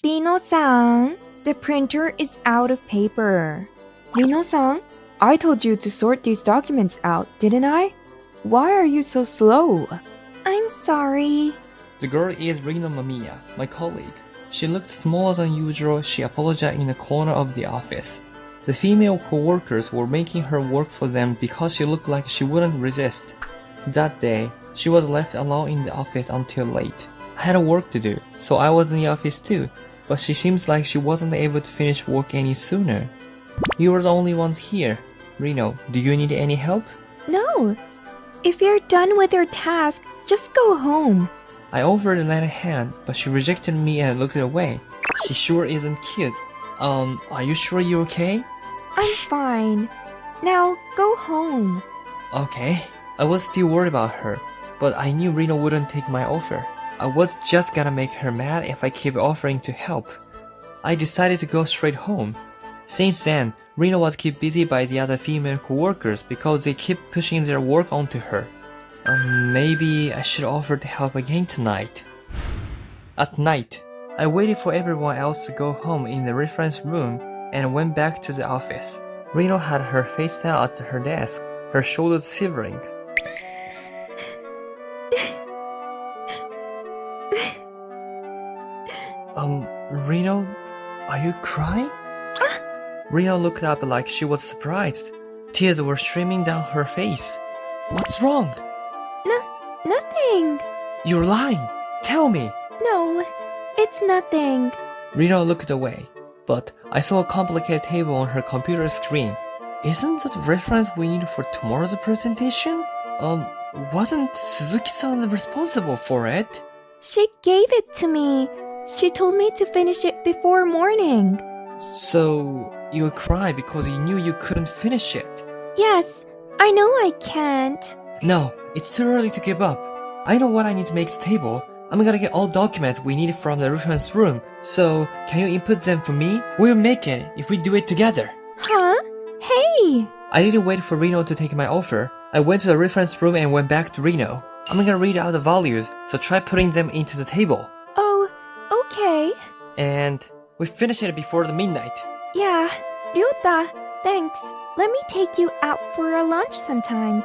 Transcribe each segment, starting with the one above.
Reno-san, the printer is out of paper. Reno-san, I told you to sort these documents out, didn't I? Why are you so slow? I'm sorry. The girl is Reno Mamiya, my colleague. She looked smaller than usual. She apologized in the corner of the office. The female co-workers were making her work for them because she looked like she wouldn't resist. That day, she was left alone in the office until late. I had work to do, so I was in the office too, but she seems like she wasn't able to finish work any sooner. You were the only ones here. Reno, do you need any help? No. If you're done with your task, just go home. I offered to lend a hand, but she rejected me and looked away. She sure isn't cute. Are you sure you're okay? I'm fine. Now, go home. Okay. I was still worried about her, but I knew Reno wouldn't take my offer. I was just gonna make her mad if I kept offering to help. I decided to go straight home. Since then, Reno was kept busy by the other female co-workers because they kept pushing their work onto her. Maybe I should offer to help again tonight. At night, I waited for everyone else to go home in the reference room and went back to the office. Reno had her face down at her desk, her shoulders shivering. Reno, are you crying? Reno looked up like she was surprised. Tears were streaming down her face. What's wrong? Nothing. You're lying. Tell me. No, it's nothing. Reno looked away, but I saw a complicated table on her computer screen. Isn't that the reference we need for tomorrow's presentation? Wasn't Suzuki-san responsible for it? She gave it to me. She told me to finish it before morning. So, you cried because you knew you couldn't finish it? Yes, I know I can't. No, it's too early to give up. I know what I need to make the table. I'm gonna get all documents we need from the reference room. So, can you input them for me? We'll make it if we do it together. Huh? Hey! I didn't wait for Reno to take my offer. I went to the reference room and went back to Reno. I'm gonna read out the values, so try putting them into the table. Oh, okay. And we finish it before the midnight. Yeah, Ryota, thanks. Let me take you out for a lunch sometimes.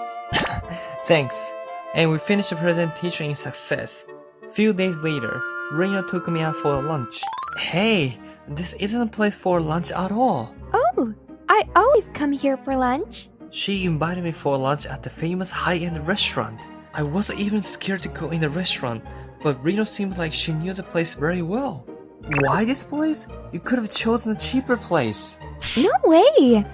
Thanks. And we finished the presentation in success. Few days later, Reno took me out for lunch. Hey, this isn't a place for lunch at all. Oh, I always come here for lunch. She invited me for lunch at the famous high-end restaurant. I wasn't even scared to go in the restaurant, but Reno seemed like she knew the place very well. Why this place? You could have chosen a cheaper place. No way!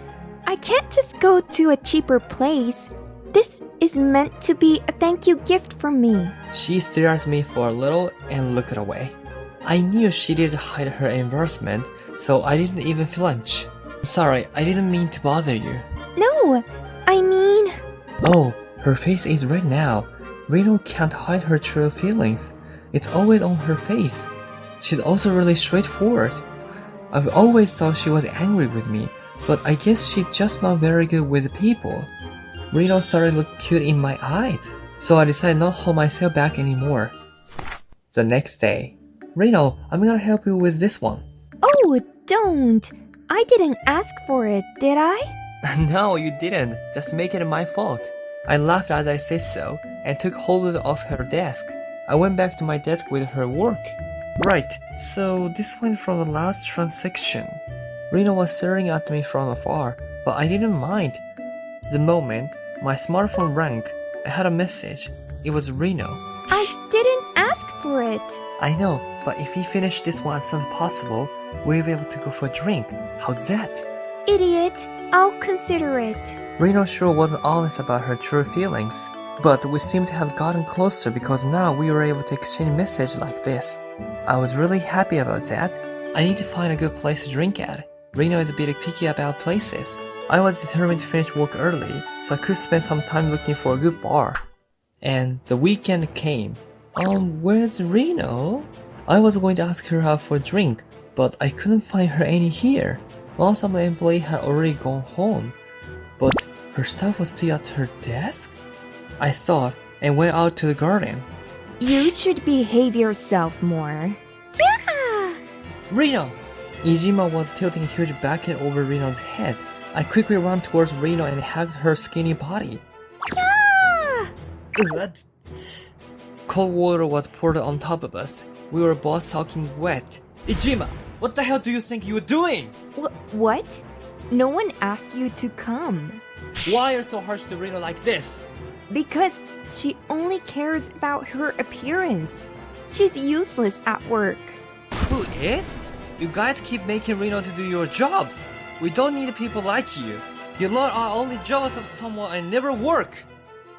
I can't just go to a cheaper place. This is meant to be a thank you gift from me. She stared at me for a little and looked away. I knew she didn't hide her embarrassment, so I didn't even flinch. I'm sorry, I didn't mean to bother you. No, I mean... Oh, her face is red now. Reno can't hide her true feelings. It's always on her face. She's also really straightforward. I've always thought she was angry with me, but I guess she's just not very good with people. Reno started to look cute in my eyes, so I decided not to hold myself back anymore. The next day, Reno, I'm gonna help you with this one. Oh, don't. I didn't ask for it, did I? No, you didn't. Just make it my fault. I laughed as I said so, and took hold of her desk. I went back to my desk with her work. Right, so this went from the last transaction. Reno was staring at me from afar, but I didn't mind. The moment my smartphone rang, I had a message. It was Reno. I didn't ask for it. I know, but if we finish this one as soon as possible, we'll be able to go for a drink. How's that? Idiot, I'll consider it. Reno sure wasn't honest about her true feelings, but we seemed to have gotten closer because now we were able to exchange messages like this. I was really happy about that. I need to find a good place to drink at. Reno is a bit picky about places. I was determined to finish work early, so I could spend some time looking for a good bar. And the weekend came. Where's Reno? I was going to ask her out for a drink, but I couldn't find her any here. Most of the employees had already gone home, but her stuff was still at her desk? I thought and went out to the garden. You should behave yourself more. Yeah! Reno! Ijima was tilting a huge bucket over Reno's head. I quickly ran towards Reno and hugged her skinny body. Yeah! Cold water was poured on top of us. We were both soaking wet. Ijima, what the hell do you think you were doing? What? No one asked you to come. Why are you so harsh to Reno like this? Because she only cares about her appearance. She's useless at work. Who is? You guys keep making Reno to do your jobs. We don't need people like you. You lot are only jealous of someone and never work.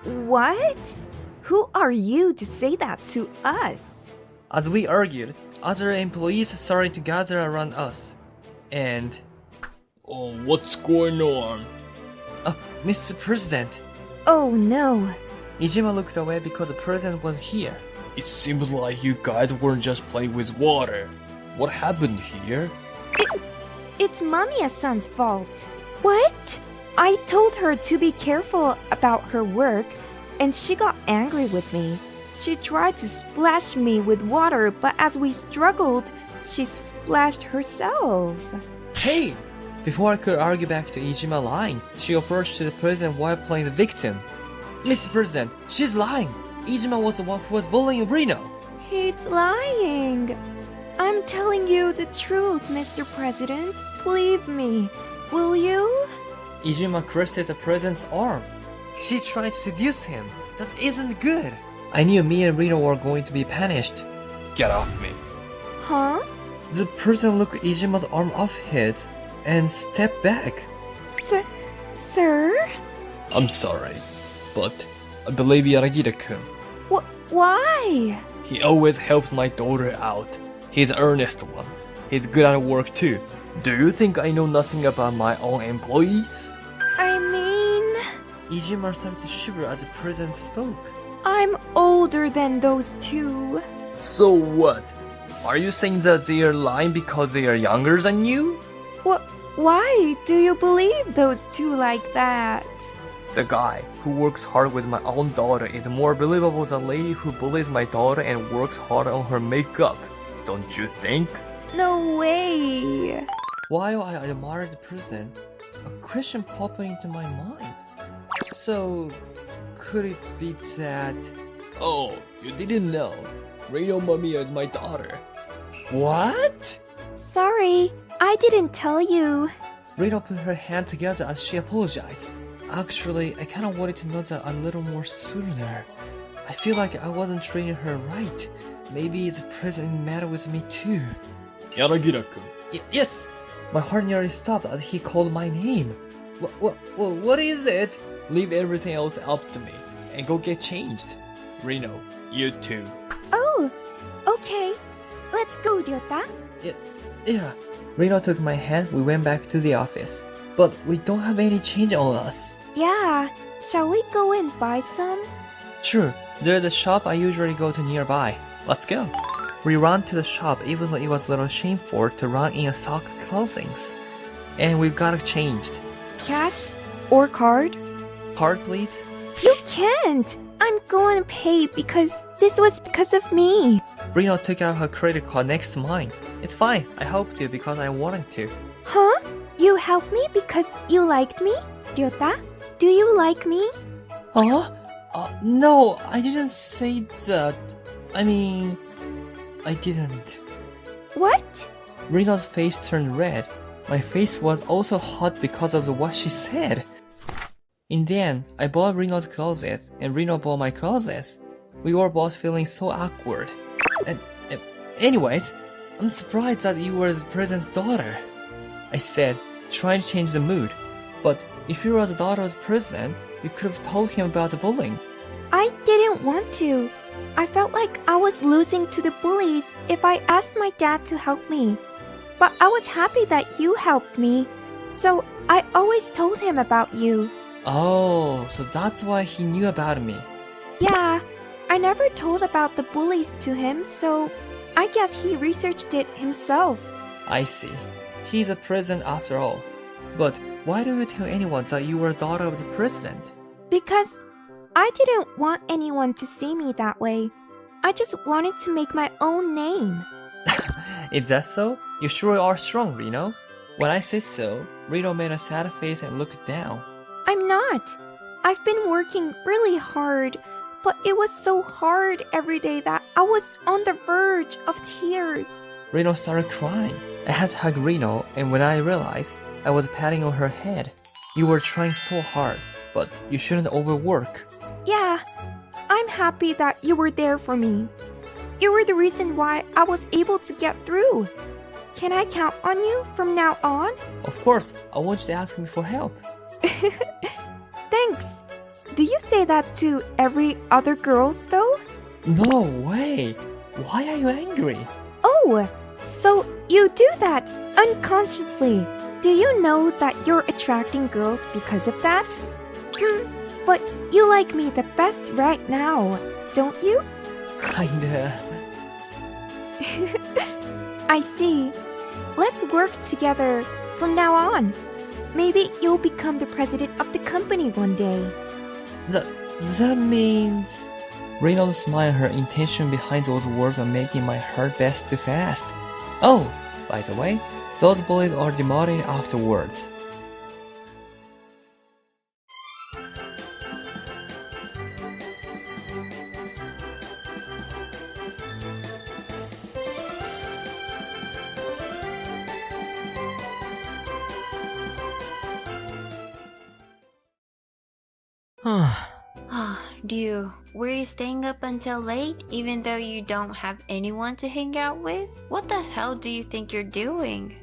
What? Who are you to say that to us? As we argued, other employees started to gather around us. And... Oh, what's going on? Mr. President. Oh no. Ijima looked away because the president was here. It seems like you guys weren't just playing with water. What happened here? It's Mamiya-san's fault. What? I told her to be careful about her work, and she got angry with me. She tried to splash me with water, but as we struggled, she splashed herself. Hey! Before I could argue back to Ijima lying, she approached to the president while playing the victim. Mr. President, she's lying! Ijima was the one who was bullying Reno! He's lying. I'm telling you the truth, Mr. President. Believe me. Will you? Ijima caressed the president's arm. She's trying to seduce him. That isn't good. I knew me and Reno were going to be punished. Get off me. Huh? The president looked Ijima's arm off his and stepped back. Sir? I'm sorry, but I believe Yanagira-kun. Why? He always helps my daughter out. He's an earnest one. He's good at work too. Do you think I know nothing about my own employees? I mean... Ijima started to shiver as the president spoke. I'm older than those two. So what? Are you saying that they are lying because they are younger than you? Why do you believe those two like that? The guy who works hard with my own daughter is more believable than the lady who bullies my daughter and works hard on her makeup. Don't you think? No way. While I admired the president, a question popped into my mind. So, could it be that... Oh, you didn't know. Reno Mamiya is my daughter. What? Sorry, I didn't tell you. Reno put her hand together as she apologized. Actually, I kinda wanted to know that a little more sooner. I feel like I wasn't treating her right. Maybe the president mad with me too. Yanagira-kun. Yes! My heart nearly stopped as he called my name. What is it? Leave everything else up to me and go get changed. Reno, you too. Oh, okay. Let's go, Ryota. Yeah. Reno took my hand, we went back to the office. But we don't have any change on us. Yeah, shall we go and buy some? Sure, there's a shop I usually go to nearby. Let's go. We ran to the shop even though it was a little shameful to run in a sock clothings. And we got it changed. Cash or card? Card, please? You can't! I'm going to pay because this was because of me. Reno took out her credit card next to mine. It's fine, I helped you because I wanted to. Huh? You helped me because you liked me? Ryota, do you like me? Huh? No, I didn't say that. I mean, I didn't. What? Reno's face turned red. My face was also hot because of what she said. In the end, I bought Reno's closet, and Reno bought my closet. We were both feeling so awkward. Anyways, I'm surprised that you were the president's daughter, I said, trying to change the mood. But if you were the daughter of the president, you could have told him about the bullying. I didn't want to. I felt like I was losing to the bullies if I asked my dad to help me. But I was happy that you helped me, so I always told him about you. Oh, so that's why he knew about me. Yeah, I never told about the bullies to him, so I guess he researched it himself. I see. He's a president after all. But why do you tell anyone that you were a daughter of the president? Because I didn't want anyone to see me that way. I just wanted to make my own name. Is that so? You sure are strong, Reno. When I said so, Reno made a sad face and looked down. I'm not. I've been working really hard, but it was so hard every day that I was on the verge of tears. Reno started crying. I had to hug Reno, and when I realized, I was patting on her head. You were trying so hard, but you shouldn't overwork. Yeah, I'm happy that you were there for me. You were the reason why I was able to get through. Can I count on you from now on? Of course, I want you to ask me for help. Thanks. Do you say that to every other girls though? No way. Why are you angry? Oh, so you do that unconsciously. Do you know that you're attracting girls because of that? But you like me the best right now, don't you? Kinda. I see. Let's work together from now on. Maybe you'll become the president of the company one day. That means... Reno smiled. Her intention behind those words are making my heart beat too fast. Oh, by the way, those bullies are demoted afterwards. Ryu, were you staying up until late even though you don't have anyone to hang out with? What the hell do you think you're doing?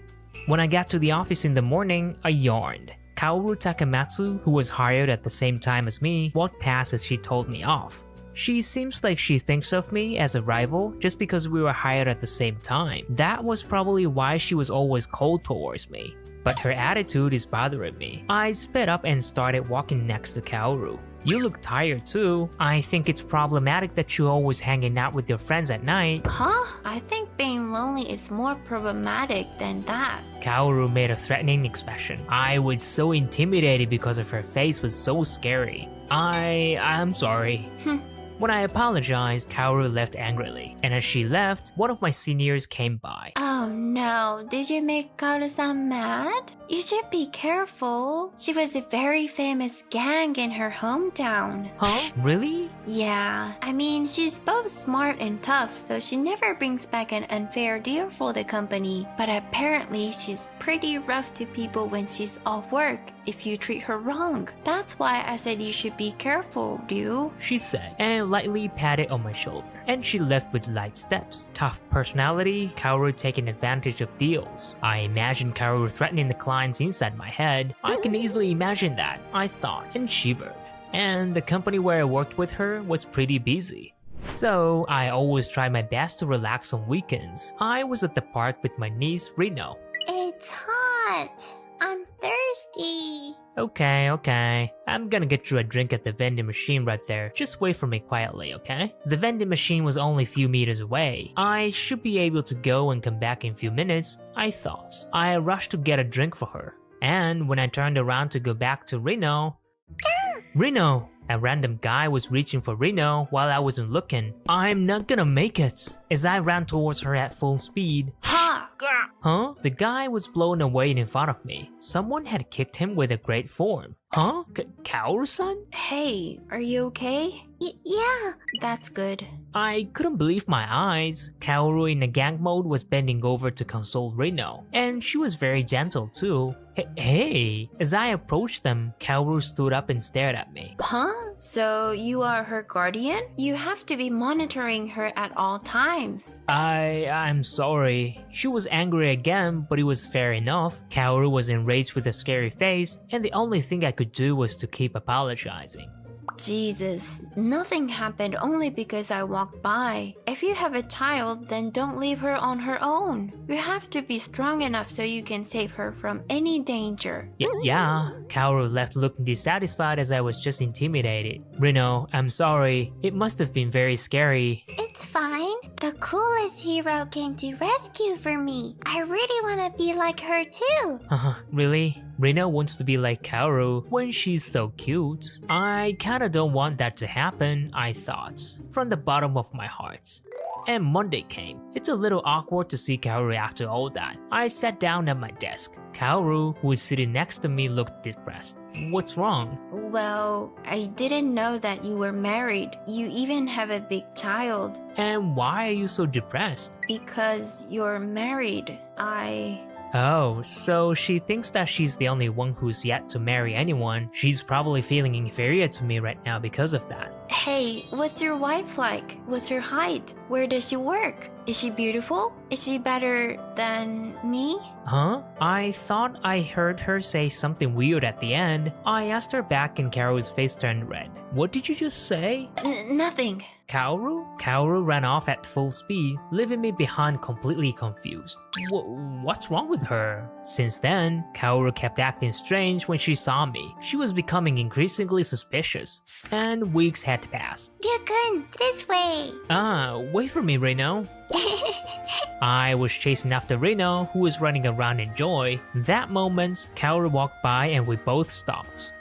When I got to the office in the morning, I yawned. Kaoru Takamatsu, who was hired at the same time as me, walked past as she told me off. She seems like she thinks of me as a rival just because we were hired at the same time. That was probably why she was always cold towards me. But her attitude is bothering me. I sped up and started walking next to Kaoru. You look tired too. I think it's problematic that you're always hanging out with your friends at night. Huh? I think being lonely is more problematic than that. Kaoru made a threatening expression. I was so intimidated because of her face was so scary. I'm sorry. When I apologized, Kaoru left angrily, and as she left, one of my seniors came by. Oh no, did you make Kaoru-san mad? You should be careful. She was a very famous gang in her hometown. Huh? Really? Yeah, I mean, she's both smart and tough, so she never brings back an unfair deal for the company. But apparently, she's pretty rough to people when she's off work if you treat her wrong. That's why I said you should be careful, Ryu. She said, and lightly patted on my shoulder. And she left with light steps. Tough personality, Kaoru taking advantage of deals. I imagined Kaoru threatening the clients inside my head. I can easily imagine that, I thought, and shivered. And the company where I worked with her was pretty busy. So I always tried my best to relax on weekends. I was at the park with my niece, Reno. It's hot. I'm thirsty. Okay. I'm gonna get you a drink at the vending machine right there. Just wait for me quietly, okay? The vending machine was only a few meters away. I should be able to go and come back in a few minutes, I thought. I rushed to get a drink for her. And when I turned around to go back to Reno... Reno! A random guy was reaching for Reno while I wasn't looking. I'm not gonna make it. As I ran towards her at full speed. Ha! Huh? The guy was blown away in front of me. Someone had kicked him with a great form. Huh? Kaoru-san? Hey, are you okay? Yeah. That's good. I couldn't believe my eyes. Kaoru in a gang mode was bending over to console Reno, and she was very gentle too. Hey! As I approached them, Kaoru stood up and stared at me. Huh? So you are her guardian? You have to be monitoring her at all times. I'm sorry. She was angry again, but it was fair enough. Kaoru was enraged with a scary face, and the only thing I could do was to keep apologizing. Jesus, nothing happened only because I walked by. If you have a child, then don't leave her on her own. You have to be strong enough so you can save her from any danger. Yeah. Kaoru left looking dissatisfied as I was just intimidated. Reno, I'm sorry. It must have been very scary. It's fine. The coolest hero came to rescue for me. I really want to be like her too. Really? Reno wants to be like Kaoru when she's so cute. I kinda don't want that to happen, I thought, from the bottom of my heart. and Monday came. It's a little awkward to see Kaoru after all that. I sat down at my desk. Kaoru, who was sitting next to me, looked depressed. What's wrong? Well, I didn't know that you were married. You even have a big child. And why are you so depressed? Because you're married. Oh, so she thinks that she's the only one who's yet to marry anyone. She's probably feeling inferior to me right now because of that. Hey, what's your wife like? What's her height? Where does she work? Is she beautiful? Is she better than me? Huh? I thought I heard her say something weird at the end. I asked her back and Kaoru's face turned red. What did you just say? Nothing. Kaoru? Kaoru ran off at full speed, leaving me behind completely confused. What's wrong with her? Since then, Kaoru kept acting strange when she saw me. She was becoming increasingly suspicious, and weeks had passed. Ryukun, this way. Wait for me, Reno. I was chasing after Reno, who was running around in joy. That moment, Kaoru walked by and we both stopped.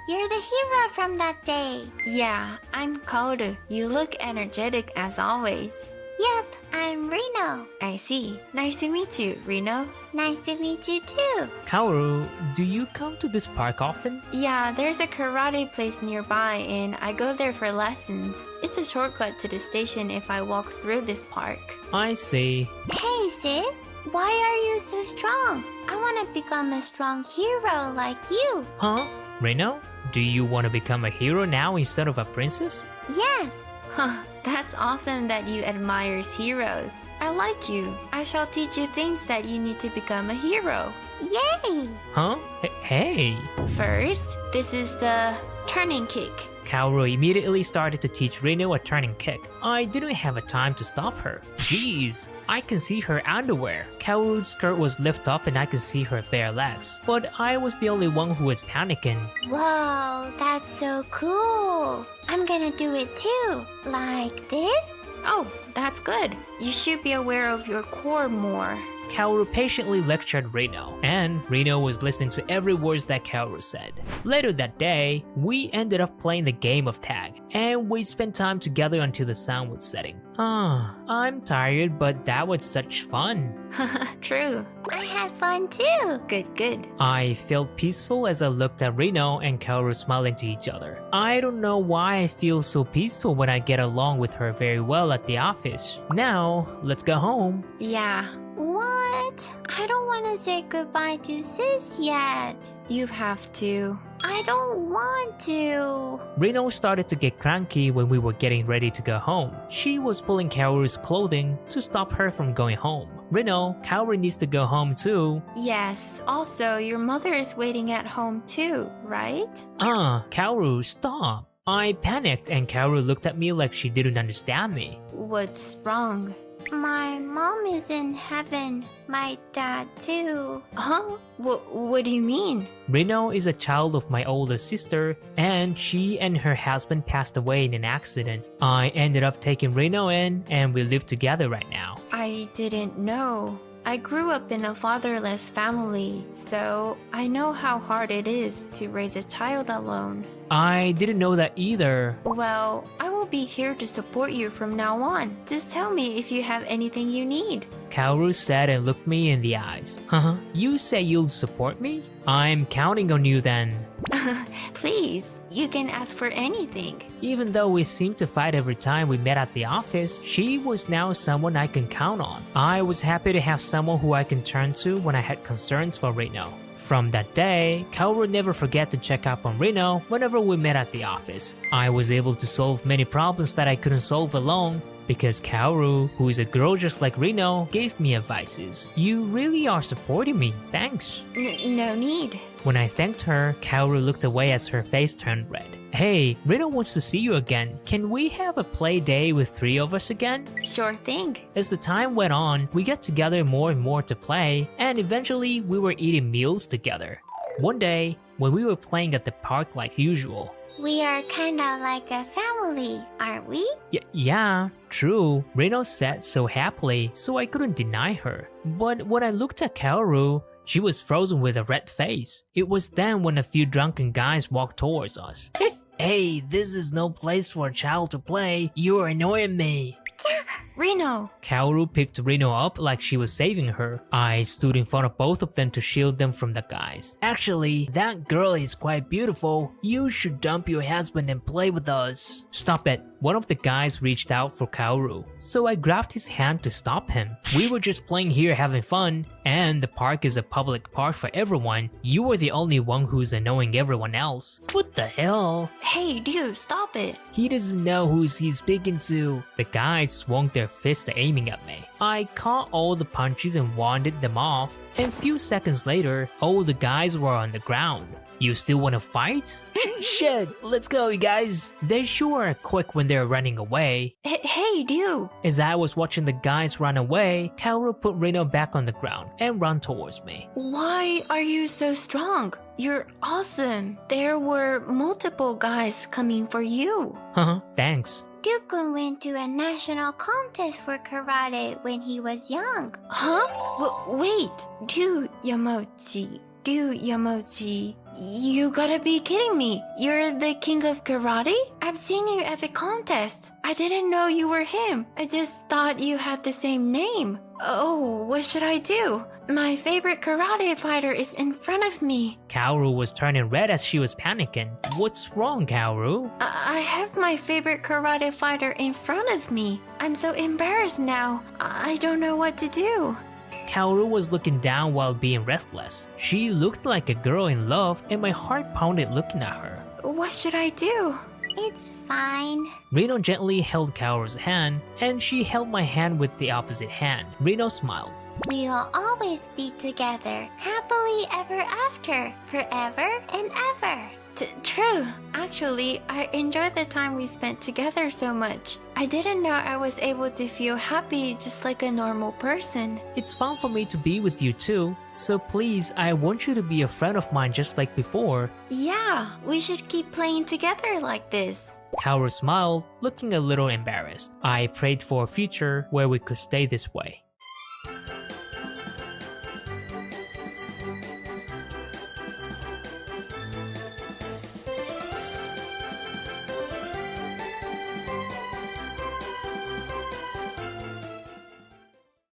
You're the hero from that day. Yeah, I'm Kaoru. You look energetic as always. Yep, I'm Reno. I see. Nice to meet you, Reno. Nice to meet you too. Kaoru, do you come to this park often? Yeah, there's a karate place nearby and I go there for lessons. It's a shortcut to the station if I walk through this park. I see. Hey sis, why are you so strong? I want to become a strong hero like you. Huh? Reno, do you want to become a hero now instead of a princess? Yes. Huh, that's awesome that you admire heroes. I like you. I shall teach you things that you need to become a hero. Yay! Huh? Hey! First, this is the turning kick. Kaoru immediately started to teach Reno a turning kick. I didn't have a time to stop her. Jeez, I can see her underwear. Kaoru's skirt was lifted up and I could see her bare legs. But I was the only one who was panicking. Whoa, that's so cool. I'm gonna do it too. Like this? Oh, that's good. You should be aware of your core more. Kaoru patiently lectured Reno, and Reno was listening to every word that Kaoru said. Later that day, we ended up playing the game of tag, and we spent time together until the sun was setting. I'm tired, but that was such fun. True. I had fun too. Good. I felt peaceful as I looked at Reno and Kaoru smiling to each other. I don't know why I feel so peaceful when I get along with her very well at the office. Now, let's go home. Yeah. What? I don't want to say goodbye to sis yet. You have to. I don't want to. Reno started to get cranky when we were getting ready to go home. She was pulling Kaoru's clothing to stop her from going home. Reno, Kaoru needs to go home too. Yes, also your mother is waiting at home too, right? Kaoru, stop. I panicked and Kaoru looked at me like she didn't understand me. What's wrong? My mom is in heaven. My dad too. Huh? What do you mean? Reno is a child of my older sister, and she and her husband passed away in an accident. I ended up taking Reno in, and we live together right now. I didn't know. I grew up in a fatherless family, so I know how hard it is to raise a child alone. I didn't know that either. Well, I will be here to support you from now on. Just tell me if you have anything you need. Kaoru said and looked me in the eyes. You say you'll support me? I'm counting on you then. Please, you can ask for anything. Even though we seemed to fight every time we met at the office, she was now someone I can count on. I was happy to have someone who I can turn to when I had concerns for Reno. From that day, Kaoru never forgot to check up on Reno whenever we met at the office. I was able to solve many problems that I couldn't solve alone because Kaoru, who is a girl just like Reno, gave me advices. You really are supporting me, thanks. No need. When I thanked her, Kaoru looked away as her face turned red. Hey, Reno wants to see you again. Can we have a play day with 3 of us again? Sure thing. As the time went on, we got together more and more to play, and eventually we were eating meals together. One day, when we were playing at the park like usual, We are kinda like a family, aren't we? Yeah, true, Reno said so happily, so I couldn't deny her. But when I looked at Kaoru, she was frozen with a red face. It was then when a few drunken guys walked towards us. Hey, this is no place for a child to play. You're annoying me. Reno! Kaoru picked Reno up like she was saving her. I stood in front of both of them to shield them from the guys. Actually, that girl is quite beautiful. You should dump your husband and play with us. Stop it. One of the guys reached out for Kaoru, so I grabbed his hand to stop him. We were just playing here having fun, and the park is a public park for everyone. You were the only one who's annoying everyone else. What the hell? Hey, dude, stop it. He doesn't know who he's speaking to. The guys swung their fists aiming at me. I caught all the punches and warded them off, and few seconds later, all the guys were on the ground. You still wanna fight? Shit, let's go you guys. They sure are quick when they're running away. Hey, dude. As I was watching the guys run away, Kaoru put Reno back on the ground and ran towards me. Why are you so strong? You're awesome. There were multiple guys coming for you. Thanks. Ryukun went to a national contest for karate when he was young. Huh? Wait, dude Yamauchi. Dude Yamauchi. You gotta be kidding me. You're the king of karate? I've seen you at the contest. I didn't know you were him. I just thought you had the same name. Oh, what should I do? My favorite karate fighter is in front of me. Kaoru was turning red as she was panicking. What's wrong, Kaoru? I have my favorite karate fighter in front of me. I'm so embarrassed now. I don't know what to do. Kaoru was looking down while being restless. She looked like a girl in love and my heart pounded looking at her. What should I do? It's fine. Reno gently held Kaoru's hand and she held my hand with the opposite hand. Reno smiled. We'll always be together, happily ever after, forever and ever. True. Actually, I enjoyed the time we spent together so much. I didn't know I was able to feel happy just like a normal person. It's fun for me to be with you too, so please, I want you to be a friend of mine just like before. Yeah, we should keep playing together like this. Kaoru smiled, looking a little embarrassed. I prayed for a future where we could stay this way.